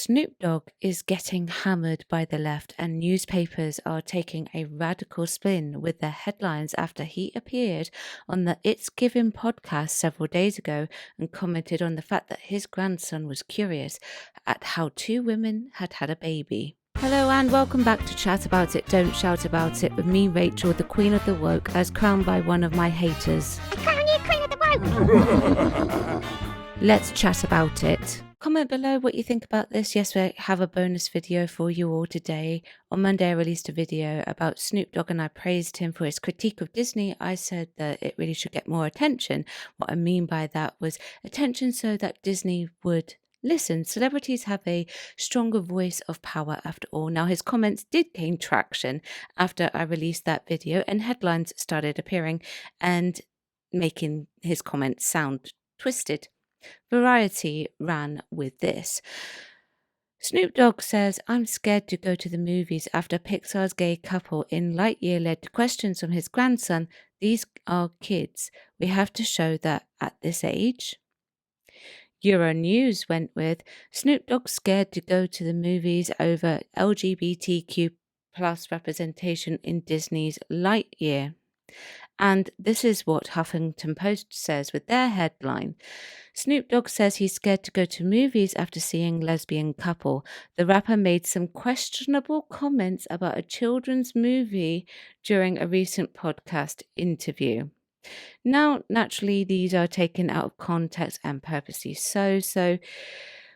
Snoop Dogg is getting hammered by the left, and newspapers are taking a radical spin with their headlines after he appeared on the It's Given podcast several days ago and commented on the fact that his grandson was curious at how two women had had a baby. Hello and welcome back to Chat About It, Don't Shout About It with me, Rachel, the Queen of the Woke, as crowned by one of my haters. I crown you Queen of the Woke! Let's chat about it. Comment below what you think about this. Yes, we have a bonus video for you all today. On Monday, I released a video about Snoop Dogg and I praised him for his critique of Disney. I said that it really should get more attention. What I mean by that was attention so that Disney would listen. Celebrities have a stronger voice of power after all. Now, his comments did gain traction after I released that video and headlines started appearing and making his comments sound twisted. Variety ran with this. Snoop Dogg says, I'm scared to go to the movies after Pixar's gay couple in Lightyear led to questions from his grandson. These are kids. We have to show that at this age. Euronews went with, Snoop Dogg scared to go to the movies over LGBTQ plus representation in Disney's Lightyear. And this is what Huffington Post says with their headline. Snoop Dogg says he's scared to go to movies after seeing lesbian couple. The rapper made some questionable comments about a children's movie during a recent podcast interview. Now, naturally, these are taken out of context and purposely so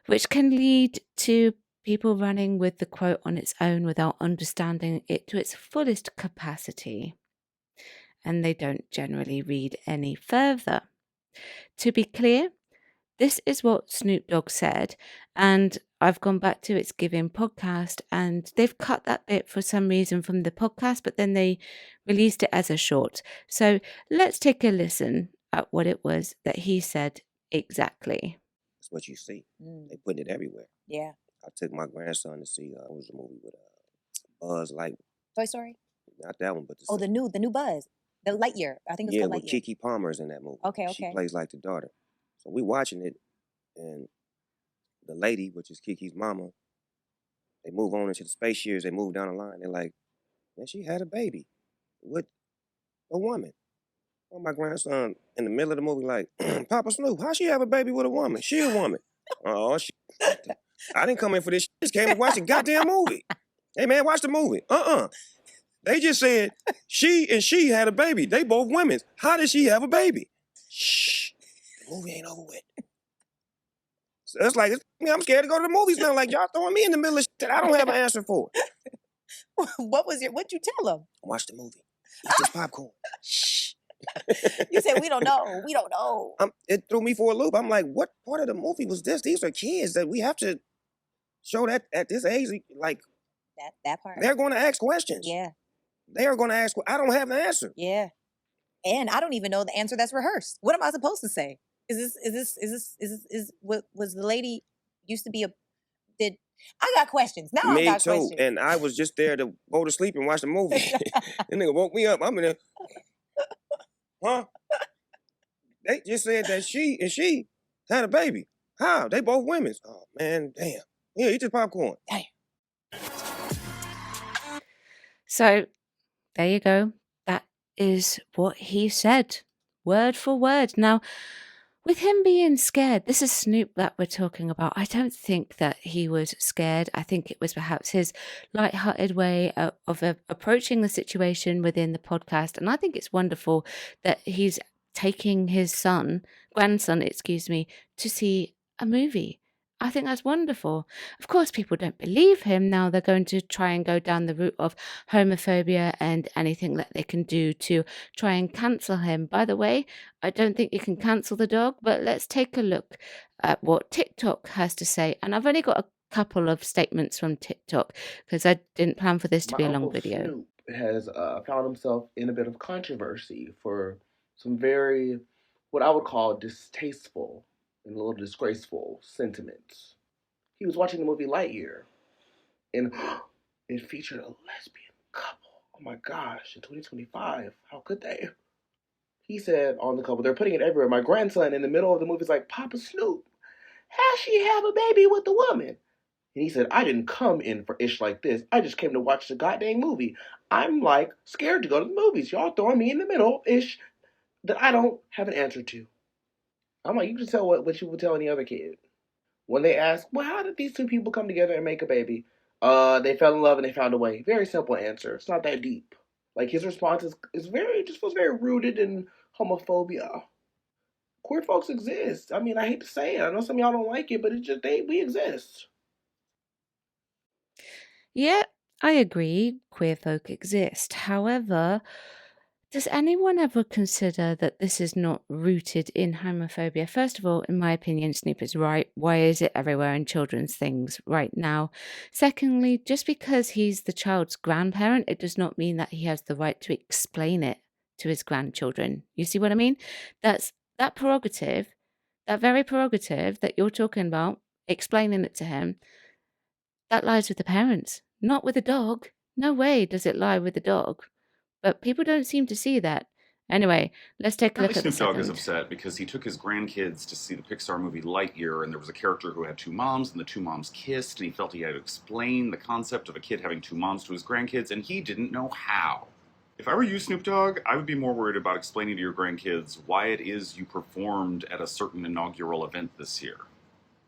which can lead to people running with the quote on its own without understanding it to its fullest capacity. And they don't generally read any further. To be clear, this is what Snoop Dogg said, and I've gone back to It's Giving podcast, and they've cut that bit for some reason from the podcast, but then they released it as a short. So let's take a listen at what it was that he said exactly. That's what you see. They putting it everywhere. Yeah. I took my grandson to see what was the movie with Buzz Lightyear. Toy Story? Not that one, but the new Buzz. The Lightyear. I think it's called Lightyear. With Kiki Palmer's in that movie. Okay. She plays like the daughter. So we watching it, and the lady, which is Kiki's mama, they move on into the space years. They move down the line. They're like, man, she had a baby with a woman. Well, my grandson in the middle of the movie like, Papa Snoop, how she have a baby with a woman? She a woman. Oh, I didn't come in for this. I just came to watch the goddamn movie. Hey, man, watch the movie. They just said she had a baby. They both women. How did she have a baby? Shh. The movie ain't over with. So it's like, I'm scared to go to the movies now. Like, y'all throwing me in the middle of shit I don't have an answer for. What'd you tell them? Watch the movie. Eat this popcorn. Shh. You said, we don't know. We don't know. It threw me for a loop. I'm like, what part of the movie was this? These are kids that we have to show that at this age. Like, that part. They're going to ask questions. Yeah. They are going to ask. I don't have the answer. Yeah. And I don't even know the answer that's rehearsed. What am I supposed to say? What was the lady used to be I got questions. Now I got questions. Me too. And I was just there to go to sleep and watch the movie. The nigga woke me up. I'm in there. Huh? They just said that she had a baby. How? They both women. Oh, man, damn. Yeah, eat this popcorn. Damn. So, there you go. That is what he said, word for word. Now, with him being scared, this is Snoop that we're talking about. I don't think that he was scared. I think it was perhaps his lighthearted way of approaching the situation within the podcast. And I think it's wonderful that he's taking his grandson, to see a movie. I think that's wonderful. Of course, people don't believe him. Now they're going to try and go down the route of homophobia and anything that they can do to try and cancel him. By the way, I don't think you can cancel the dog, but let's take a look at what TikTok has to say. And I've only got a couple of statements from TikTok because I didn't plan for this to be a long video. Snoop has found himself in a bit of controversy for some very, what I would call distasteful and a little disgraceful sentiments. He was watching the movie Lightyear, and it featured a lesbian couple. Oh my gosh, in 2025, how could they? He said on the couple, they're putting it everywhere. My grandson in the middle of the movie is like, Papa Snoop, how she have a baby with a woman? And he said, I didn't come in for ish like this. I just came to watch the goddamn movie. I'm like scared to go to the movies. Y'all throwing me in the middle ish that I don't have an answer to. I'm like, you can tell what you would tell any other kid. When they ask, well, how did these two people come together and make a baby? They fell in love and they found a way. Very simple answer. It's not that deep. Like his response is very just feels very rooted in homophobia. Queer folks exist. I mean, I hate to say it. I know some of y'all don't like it, but it's just we exist. Yeah, I agree, queer folk exist. However, does anyone ever consider that this is not rooted in homophobia? First of all, in my opinion, Snoop is right. Why is it everywhere in children's things right now? Secondly, just because he's the child's grandparent, it does not mean that he has the right to explain it to his grandchildren. You see what I mean? That's that prerogative, that very prerogative that you're talking about, explaining it to him, that lies with the parents, not with the dog. No way does it lie with the dog. But people don't seem to see that. Anyway, let's take a look Apparently, at the Snoop Dogg is second. upset because he took his grandkids to see the Pixar movie Lightyear, and there was a character who had two moms, and the two moms kissed, and he felt he had to explain the concept of a kid having two moms to his grandkids, and he didn't know how. If I were you, Snoop Dogg, I would be more worried about explaining to your grandkids why it is you performed at a certain inaugural event this year.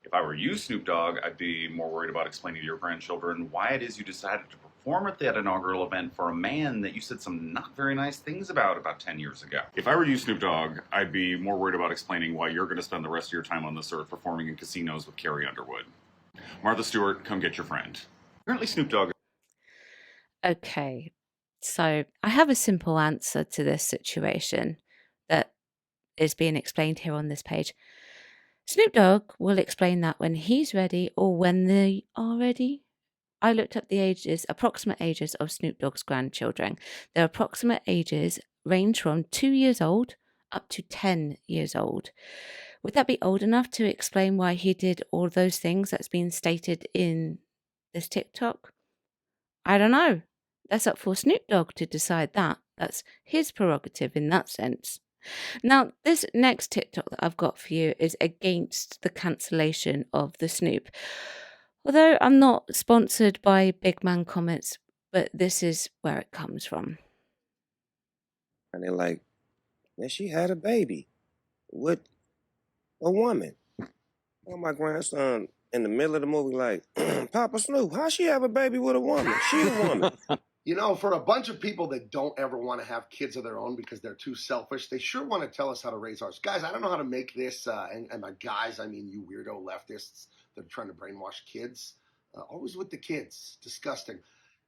If I were you, Snoop Dogg, I'd be more worried about explaining to your grandchildren why it is you decided to perform at that inaugural event for a man that you said some not very nice things about 10 years ago. If I were you, Snoop Dogg, I'd be more worried about explaining why you're going to spend the rest of your time on this earth performing in casinos with Carrie Underwood. Martha Stewart, come get your friend. Apparently, Snoop Dogg. Okay, so I have a simple answer to this situation that is being explained here on this page. Snoop Dogg will explain that when he's ready or when they are ready. I looked up the approximate ages of Snoop Dogg's grandchildren. Their approximate ages range from 2 years old up to 10 years old. Would that be old enough to explain why he did all those things that's been stated in this TikTok? I don't know. That's up for Snoop Dogg to decide that. That's his prerogative in that sense. Now, this next TikTok that I've got for you is against the cancellation of the Snoop. Although I'm not sponsored by Big Man Comments, but this is where it comes from. And they're like, man, she had a baby with a woman. Well, my grandson in the middle of the movie like, Papa Snoop, how she have a baby with a woman? She a woman. You know, for a bunch of people that don't ever want to have kids of their own because they're too selfish, they sure want to tell us how to raise ours. Guys, I don't know how to make this, and by guys, I mean you weirdo leftists that are trying to brainwash kids. Always with the kids. Disgusting.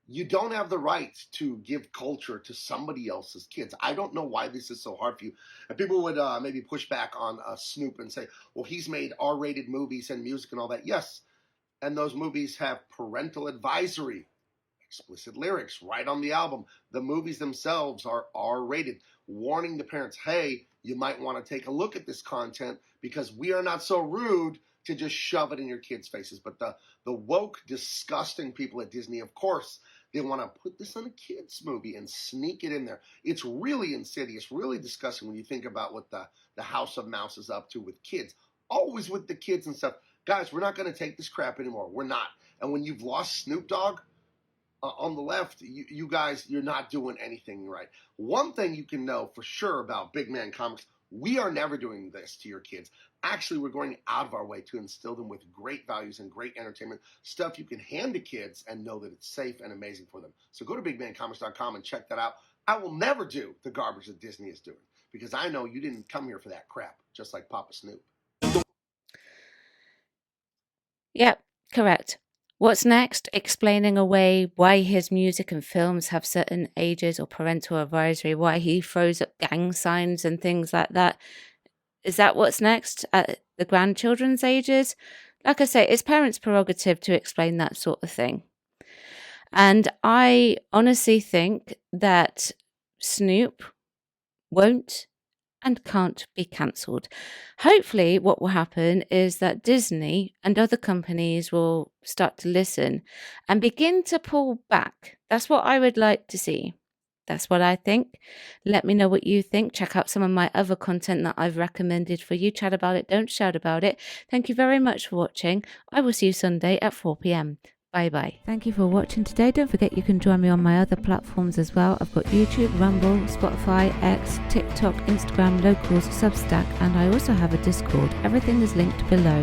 You don't have the right to give culture to somebody else's kids. I don't know why this is so hard for you. And people would maybe push back on Snoop and say, well, he's made R-rated movies and music and all that. Yes, and those movies have parental advisory, explicit lyrics right on the album. The movies themselves are R-rated, warning the parents, hey, you might want to take a look at this content because we are not so rude to just shove it in your kids' faces. But the woke, disgusting people at Disney, of course, they want to put this on a kids' movie and sneak it in there. It's really insidious, really disgusting when you think about what the House of Mouse is up to with kids. Always with the kids and stuff. Guys, we're not going to take this crap anymore. We're not. And when you've lost Snoop Dogg, on the left, you guys, you're not doing anything right. One thing you can know for sure about Big Man Comics, we are never doing this to your kids. Actually, we're going out of our way to instill them with great values and great entertainment, stuff you can hand to kids and know that it's safe and amazing for them. So go to bigmancomics.com and check that out. I will never do the garbage that Disney is doing because I know you didn't come here for that crap, just like Papa Snoop. Yep, correct. What's next? Explaining away why his music and films have certain ages or parental advisory, why he throws up gang signs and things like that. Is that what's next at the grandchildren's ages? Like I say, it's parents' prerogative to explain that sort of thing. And I honestly think that Snoop won't and can't be cancelled. Hopefully, what will happen is that Disney and other companies will start to listen and begin to pull back. That's what I would like to see. That's what I think. Let me know what you think. Check out some of my other content that I've recommended for you. Chat about it, don't shout about it. Thank you very much for watching. I will see you Sunday at 4 p.m. Bye-bye. Thank you for watching today. Don't forget you can join me on my other platforms as well. I've got YouTube, Rumble, Spotify, X, TikTok, Instagram, Locals, Substack, and I also have a Discord. Everything is linked below.